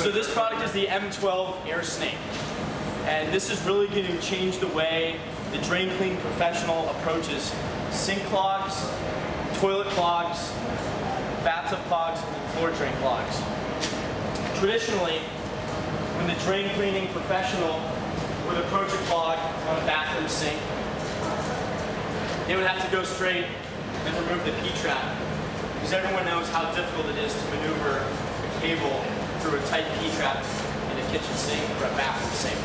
So this product is the M12 AirSnake. And this is really going to change the way the drain clean professional approaches sink clogs, toilet clogs, bathtub clogs, and floor drain clogs. Traditionally, when the drain cleaning professional would approach a clog on a bathroom sink, they would have to go straight and remove the P-trap, because everyone knows how difficult it is to maneuver a cable through a tight P-trap in a kitchen sink or a bathroom sink.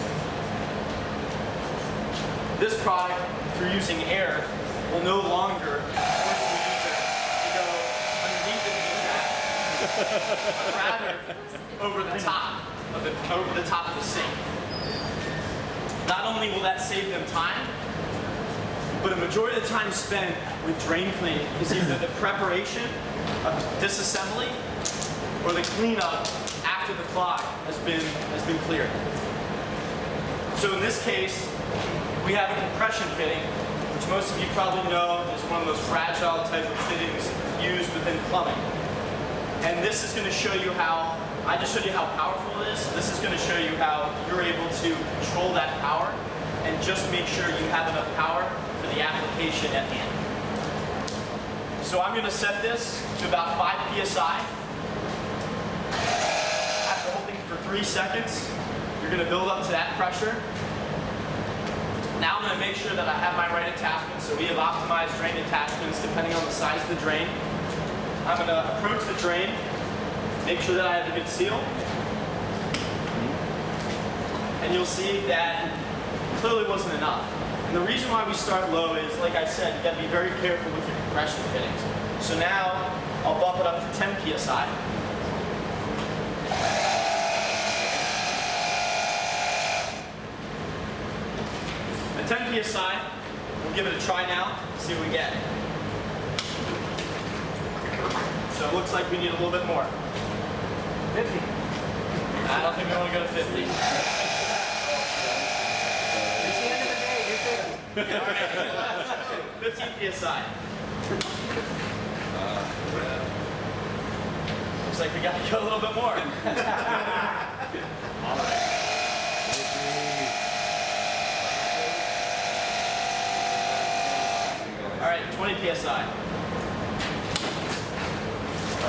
This product, through using air, will no longer force the user to go underneath the P-trap, but rather over the top of the sink. Not only will that save them time, but a majority of the time spent with drain cleaning is either the preparation of disassembly or the cleanup after the clog has been cleared. So in this case, we have a compression fitting, which most of you probably know is one of those fragile type of fittings used within plumbing. And this is going to show you how, I just showed you how powerful it is. This is going to show you how you're able to control that power and just make sure you have enough power for the application at hand. So I'm going to set this to about 5 psi. After holding for 3 seconds, you're going to build up to that pressure. Now I'm going to make sure that I have my right attachments. So we have optimized drain attachments depending on the size of the drain. I'm going to approach the drain, make sure that I have a good seal. And you'll see that it clearly wasn't enough. And the reason why we start low is, like I said, you got to be very careful with your compression fittings. So now I'll bump it up to 10 psi. At 10 psi, we'll give it a try now, see what we get. So it looks like we need a little bit more. 50. I don't think we want to go to 50. It's the end of the day, you're 50. 15 psi. Looks like we got to go a little bit more. All right. All right, 20 psi.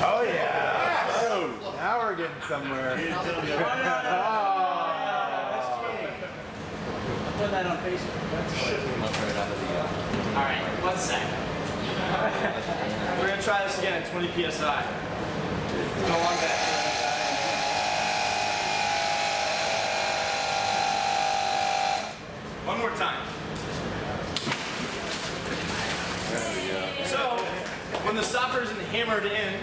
Oh yeah! Oh, now we're getting somewhere. Put that on Facebook. All right, 1 sec. We're gonna try this again at 20 psi. Go on back. One more time. So, when the stopper isn't hammered in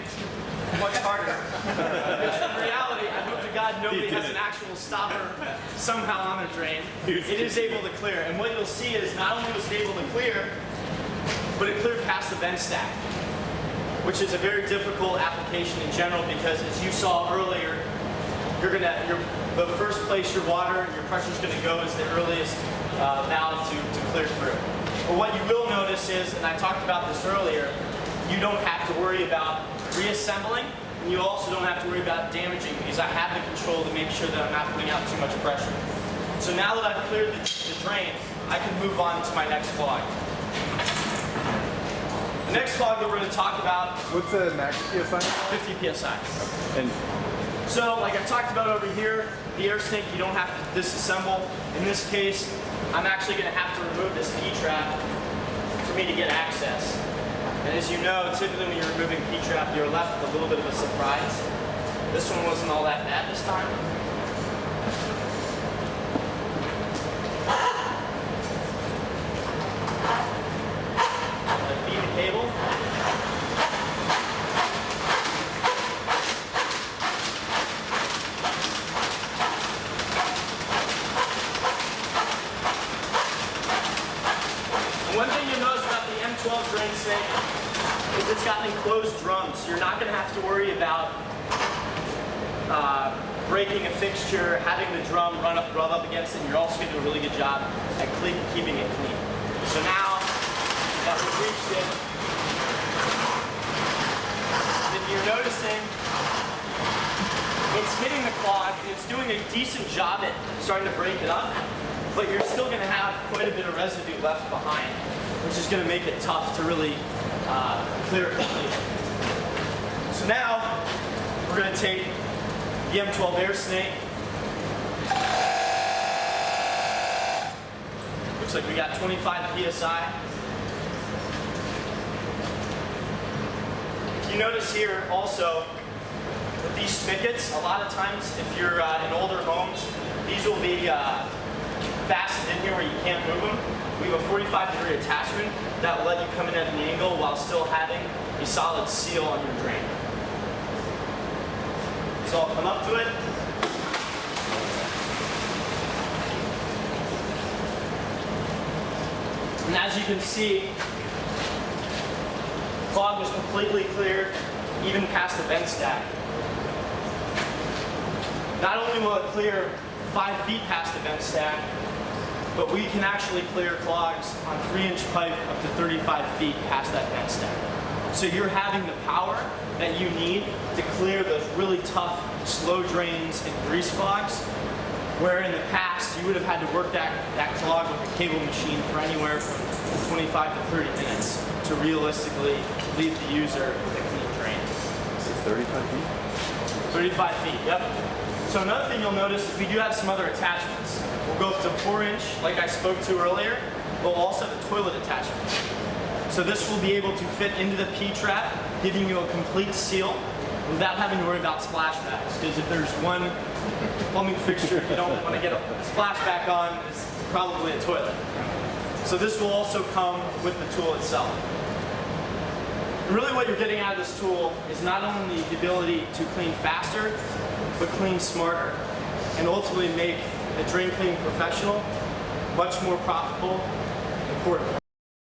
much harder, in reality, I hope to God nobody has an actual stopper somehow on their drain. It is able to clear. And what you'll see is not only was it able to clear, but it cleared past the vent stack, which is a very difficult application in general because, as you saw earlier, the first place your pressure is going to go is the earliest valve to clear through. But what you will notice is, and I talked about this earlier, you don't have to worry about reassembling, and you also don't have to worry about damaging because I have the control to make sure that I'm not putting out too much pressure. So now that I've cleared the drain, I can move on to my next clog. The next clog that we're going to talk about. What's the max PSI? 50 psi. And so, like I talked about over here, the AirSnake you don't have to disassemble. In this case, I'm actually going to have to remove this P-trap for me to get access. And as you know, typically when you're removing P-trap, you're left with a little bit of a surprise. This one wasn't all that bad this time. I feed the cable. One thing you'll notice about the M12 drain sink is it's got an enclosed drum, so you're not going to have to worry about breaking a fixture, having the drum rub up against it, and you're also going to do a really good job at keeping it clean. So now that we've reached it, if you're noticing, it's hitting the clog, it's doing a decent job at starting to break it up, but you're still going to have quite a bit of residue left behind, which is going to make it tough to really clear it completely. So now, we're going to take the M12 AirSnake. Looks like we got 25 PSI. If you notice here also, with these spigots, a lot of times if you're in older homes, these will be fastened in here where you can't move them. We have a 45-degree attachment that will let you come in at an angle while still having a solid seal on your drain. So I'll come up to it. And as you can see, the clog was completely cleared, even past the vent stack. Not only will it clear 5 feet past the vent stack, but we can actually clear clogs on 3-inch pipe up to 35 feet past that vent stack. So you're having the power that you need to clear those really tough, slow drains and grease clogs, where in the past you would have had to work that clog with a cable machine for anywhere from 25 to 30 minutes to realistically leave the user with a clean drain. 35 feet? 35 feet, yep. So another thing you'll notice is we do have some other attachments. We'll go up to 4-inch, like I spoke to earlier, but we'll also have a toilet attachment. So this will be able to fit into the P-trap, giving you a complete seal without having to worry about splashbacks. Because if there's one plumbing fixture you don't want to get a splashback on, it's probably a toilet. So this will also come with the tool itself. And really what you're getting out of this tool is not only the ability to clean faster, but clean smarter, and ultimately make a drain cleaning professional much more profitable and portable.